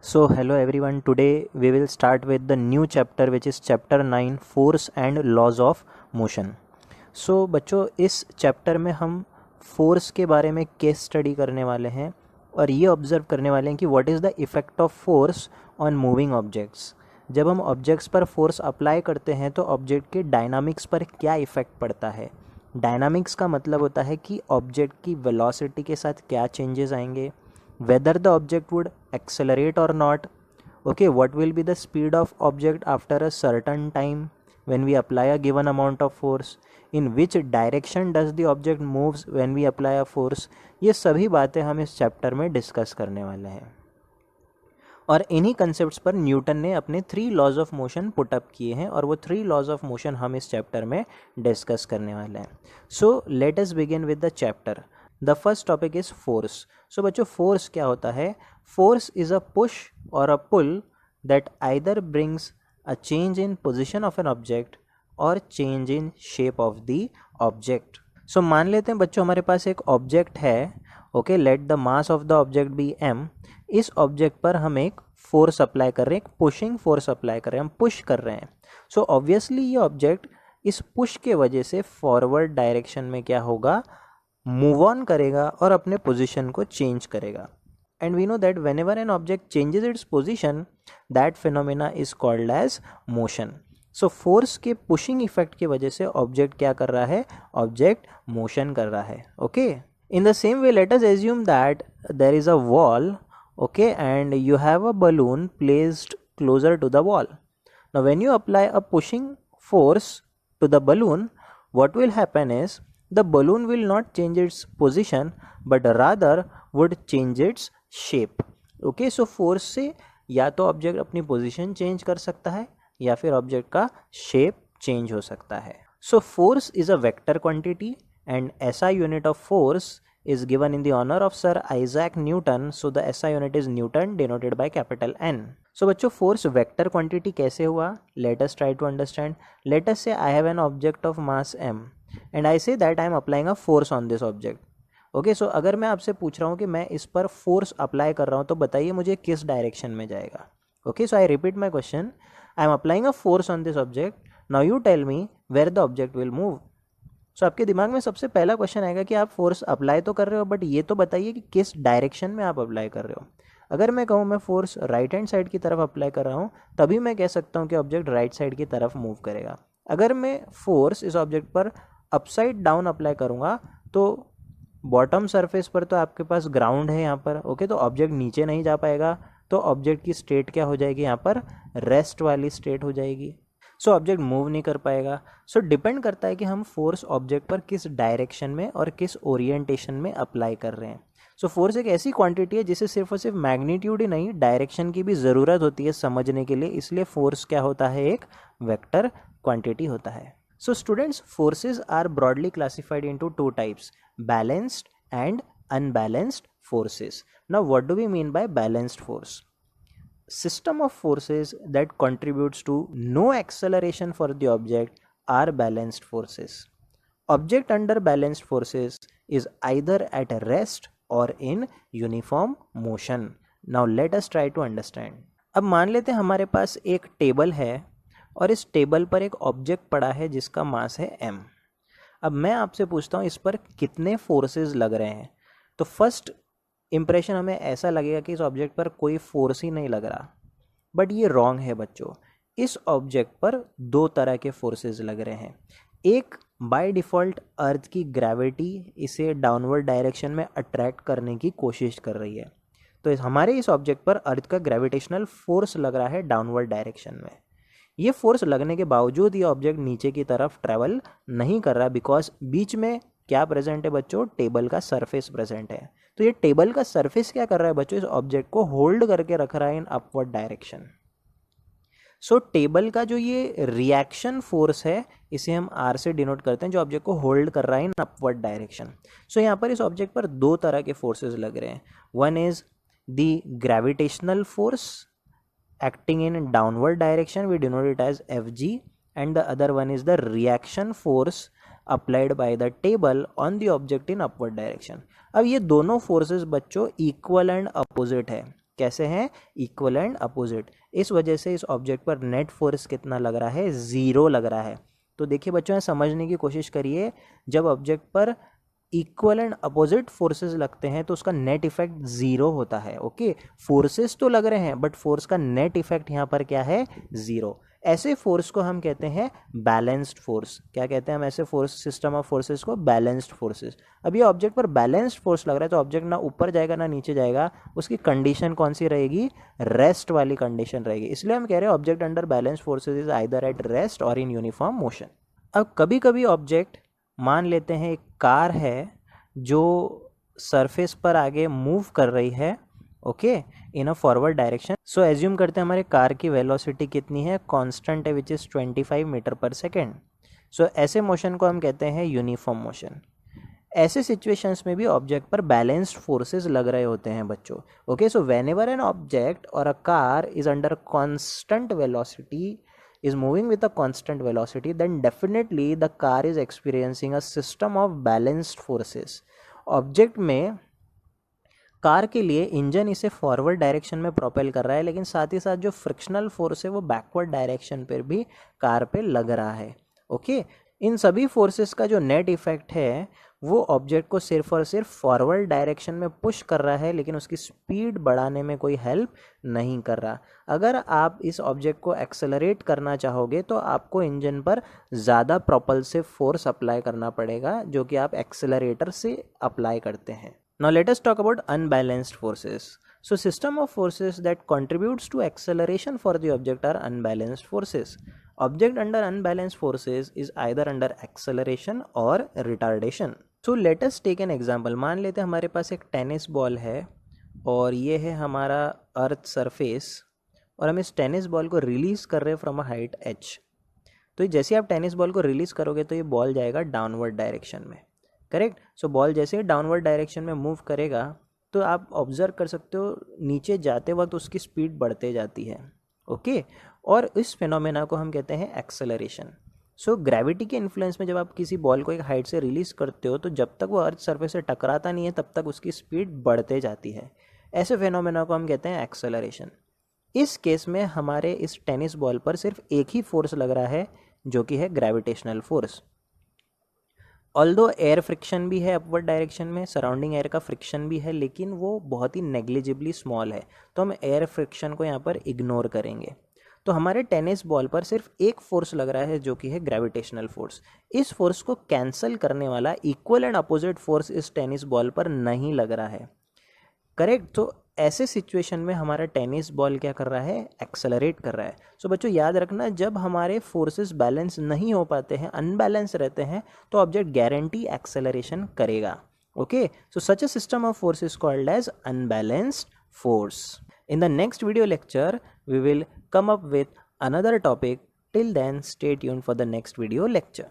So hello everyone, today we will start with the new chapter which is chapter 9 force and laws of motion. So बच्चों इस chapter में हम force के बारे में case study करने वाले हैं और ये ऑब्जर्व करने वाले हैं कि what is the effect of force on moving objects. जब हम ऑब्जेक्ट्स पर फोर्स अप्लाई करते हैं तो ऑब्जेक्ट के डायनामिक्स पर क्या इफ़ेक्ट पड़ता है। डायनामिक्स का मतलब होता है कि ऑब्जेक्ट की वेलोसिटी के साथ क्या चेंजेस आएंगे, whether the object would accelerate or not. Okay, what will be the speed of object after a certain time when we apply a given amount of force, in which direction does the object moves when we apply a force. ये सभी बातें हम इस chapter में discuss करने वाले हैं और इन्हीं कंसेप्ट्स पर न्यूटन ने अपने 3 लॉज ऑफ मोशन पुटअप किए हैं और वो 3 लॉज ऑफ मोशन हम इस चैप्टर में डिस्कस करने वाले हैं। So let us begin with the chapter. The first topic is force. So बच्चों फोर्स क्या होता है। Force is a push or a pull that either brings a change in position of an object or change in shape of the object. So मान लेते हैं बच्चों हमारे पास एक ऑब्जेक्ट है, okay, let the mass of the object be m। इस object पर हम एक फोर्स अप्लाई कर रहे हैं, एक पुशिंग फोर्स अप्लाई कर रहे हैं, हम पुश कर रहे हैं। सो ऑब्वियसली ये ऑब्जेक्ट इस पुश के वजह से फॉरवर्ड डायरेक्शन में क्या होगा, मूव ऑन करेगा और अपने पोजीशन को चेंज करेगा। And we know that whenever an object changes its position that phenomena is called as motion. So force के पुशिंग इफेक्ट की वजह से ऑब्जेक्ट क्या कर रहा है, ऑब्जेक्ट मोशन कर रहा है। Okay, in the same way let us assume that there is a wall, okay, and you have a balloon placed closer to the wall. Now when you apply a pushing force to the balloon, what will happen is the balloon will not change its position but rather would change its shape. Okay, so force से या तो object अपनी position change कर सकता है या फिर object का शेप चेंज हो सकता है। So force is a vector quantity and SI unit of force is given in the honor of Sir Isaac Newton. So the SI unit is Newton denoted by capital N. So बच्चों force vector quantity कैसे हुआ, let us try to understand. Let us say I have an object of mass m and I say that I am applying a force on this object. Okay, so अगर मैं आपसे पूछ रहा हूँ कि मैं इस पर फोर्स अप्लाई कर रहा हूँ तो बताइए मुझे किस डायरेक्शन में जाएगा। Okay, so I repeat my question. I am applying a force on this object. Now you tell me where the object will move. सो आपके दिमाग में सबसे पहला क्वेश्चन आएगा कि आप फोर्स अप्लाई तो कर रहे हो बट ये तो बताइए कि किस डायरेक्शन में आप अप्लाई कर रहे हो। अगर मैं कहूँ मैं फोर्स राइट हैंड साइड की तरफ अप्लाई कर रहा हूँ तभी मैं कह सकता हूँ कि ऑब्जेक्ट राइट साइड की तरफ मूव करेगा। अगर मैं फोर्स इस ऑब्जेक्ट पर अपसाइड डाउन अप्लाई करूँगा तो बॉटम सरफेस पर तो आपके पास ग्राउंड है यहाँ पर, ओके, तो ऑब्जेक्ट नीचे नहीं जा पाएगा, तो ऑब्जेक्ट की स्टेट क्या हो जाएगी, यहाँ पर रेस्ट वाली स्टेट हो जाएगी। सो ऑब्जेक्ट मूव नहीं कर पाएगा। सो डिपेंड करता है कि हम फोर्स ऑब्जेक्ट पर किस डायरेक्शन में और किस ओरिएंटेशन में अप्लाई कर रहे हैं। सो फोर्स एक ऐसी क्वांटिटी है जिसे सिर्फ और सिर्फ मैग्नीट्यूड ही नहीं डायरेक्शन की भी ज़रूरत होती है समझने के लिए, इसलिए फोर्स क्या होता है, एक वेक्टर क्वांटिटी होता है। So students forces are broadly classified into 2 types, balanced and unbalanced forces. Now what do we mean by balanced force? System of forces that contributes to no acceleration for the object are balanced forces. Object under balanced forces is either at rest or in uniform motion. Now let us try to understand. अब मान लेते हैं हमारे पास एक table है और इस टेबल पर एक ऑब्जेक्ट पड़ा है जिसका मास है m। अब मैं आपसे पूछता हूँ इस पर कितने फोर्सेस लग रहे हैं। तो फर्स्ट इम्प्रेशन हमें ऐसा लगेगा कि इस ऑब्जेक्ट पर कोई फोर्स ही नहीं लग रहा, बट ये रॉन्ग है बच्चों। इस ऑब्जेक्ट पर 2 तरह के फोर्सेस लग रहे हैं। एक बाय डिफ़ॉल्ट अर्थ की ग्रेविटी इसे डाउनवर्ड डायरेक्शन में अट्रैक्ट करने की कोशिश कर रही है, तो हमारे इस ऑब्जेक्ट पर अर्थ का ग्रेविटेशनल फोर्स लग रहा है डाउनवर्ड डायरेक्शन में। ये फोर्स लगने के बावजूद ये ऑब्जेक्ट नीचे की तरफ ट्रैवल नहीं कर रहा बिकॉज बीच में क्या प्रेजेंट है बच्चों, टेबल का सरफेस प्रेजेंट है। तो ये टेबल का सरफेस क्या कर रहा है बच्चों, इस ऑब्जेक्ट को होल्ड करके रख रहा है in upward direction. So table का जो ये रिएक्शन फोर्स है इसे हम R से डिनोट करते हैं, जो ऑब्जेक्ट को होल्ड कर रहा है इन अपवर्ड डायरेक्शन। सो यहाँ पर इस ऑब्जेक्ट पर 2 तरह के फोर्सेज लग रहे हैं। One is the gravitational force acting in downward direction, we denote it as Fg, and the other one is the reaction force applied by the table on the object in upward direction. अब ये दोनों forces बच्चों equal and opposite है। कैसे हैं, equal and opposite. इस वजह से इस ऑब्जेक्ट पर नेट फोर्स कितना लग रहा है, 0 लग रहा है। तो देखिए बच्चों, समझने की कोशिश करिए, जब ऑब्जेक्ट पर इक्वल एंड अपोजिट फोर्सेस लगते हैं तो उसका नेट इफेक्ट 0 होता है। ओके, फोर्सेस तो लग रहे हैं बट फोर्स का नेट इफेक्ट यहाँ पर क्या है, 0। ऐसे फोर्स को हम कहते हैं बैलेंस्ड फोर्स। क्या कहते हैं हम ऐसे फोर्स, सिस्टम ऑफ फोर्सेस को, बैलेंस्ड फोर्सेस। अब ये ऑब्जेक्ट पर बैलेंस्ड फोर्स लग रहा है तो ऑब्जेक्ट ना ऊपर जाएगा ना नीचे जाएगा, उसकी कंडीशन कौन सी रहेगी, रेस्ट वाली कंडीशन रहेगी। इसलिए हम कह रहे हैं object under balanced forces is either at rest और इन यूनिफॉर्म मोशन। अब कभी कभी ऑब्जेक्ट, मान लेते हैं एक कार है जो सरफेस पर आगे मूव कर रही है, okay, in a forward direction. So assume करते हैं हमारे कार की वेलोसिटी कितनी है, कांस्टेंट है, विच इज़ 25 मीटर पर सेकेंड। सो ऐसे मोशन को हम कहते हैं यूनिफॉर्म मोशन। ऐसे सिचुएशंस में भी ऑब्जेक्ट पर बैलेंस्ड फोर्सेस लग रहे होते हैं बच्चों। Okay, so whenever an object or a car is under constant velocity, is moving with a constant velocity, then definitely the car is experiencing a system of balanced forces. Object में, car के लिए engine इसे forward direction में propel कर रहा है, लेकिन साथ ही साथ जो फ्रिक्शनल फोर्स है वो बैकवर्ड डायरेक्शन पर भी कार पे लग रहा है। ओके, इन सभी फोर्सेस का जो नेट इफेक्ट है वो ऑब्जेक्ट को सिर्फ और सिर्फ फॉरवर्ड डायरेक्शन में पुश कर रहा है, लेकिन उसकी स्पीड बढ़ाने में कोई हेल्प नहीं कर रहा। अगर आप इस ऑब्जेक्ट को एक्सेलरेट करना चाहोगे तो आपको इंजन पर ज़्यादा प्रोपल्सिव फोर्स अप्लाई करना पड़ेगा, जो कि आप एक्सेलरेटर से अप्लाई करते हैं। Now let us talk about unbalanced forces. So system of forces that contributes to acceleration for the object are unbalanced forces. Object under unbalanced forces is either under acceleration or retardation. So let us take an example. मान लेते हैं हमारे पास एक tennis ball है और ये है हमारा अर्थ सरफेस, और हम इस टेनिस बॉल को रिलीज़ कर रहे हैं फ्रॉम अ हाइट h। तो जैसे आप टेनिस बॉल को रिलीज़ करोगे तो ये बॉल जाएगा डाउनवर्ड डायरेक्शन में, करेक्ट। सो बॉल जैसे ही डाउनवर्ड डायरेक्शन में मूव करेगा तो आप ऑब्जर्व कर सकते हो नीचे जाते वक्त उसकी स्पीड बढ़ते जाती है। ओके, और इस फिनोमेना को हम कहते हैं एक्सेलरेशन। सो ग्रेविटी के इन्फ्लुएंस में जब आप किसी बॉल को एक हाइट से रिलीज़ करते हो तो जब तक वो अर्थ सरफेस से टकराता नहीं है तब तक उसकी स्पीड बढ़ते जाती है। ऐसे फिनोमेना को हम कहते हैं एक्सेलरेशन। इस केस में हमारे इस टेनिस बॉल पर सिर्फ एक ही फोर्स लग रहा है, जो कि है gravitational force. Although air friction भी है अपवर्ड डायरेक्शन में, सराउंडिंग एयर का फ्रिक्शन भी है, लेकिन वो बहुत ही नेग्लिजिबली स्मॉल है, तो हम एयर फ्रिक्शन को यहाँ पर इग्नोर करेंगे। तो हमारे टेनिस बॉल पर सिर्फ एक फोर्स लग रहा है, जो कि है ग्रेविटेशनल फोर्स। इस फोर्स को कैंसिल करने वाला इक्वल एंड अपोजिट फोर्स इस टेनिस बॉल पर नहीं लग रहा है, करेक्ट। तो ऐसे सिचुएशन में हमारा टेनिस बॉल क्या कर रहा है, एक्सेलरेट कर रहा है। सो बच्चों याद रखना, जब हमारे फोर्सेस बैलेंस नहीं हो पाते हैं, अनबैलेंस रहते हैं, तो ऑब्जेक्ट गारंटी एक्सेलरेशन करेगा। Okay, so such a system of force is called as unbalanced force. In the next video lecture we will come up with another topic. Till then, stay tuned for the next video lecture.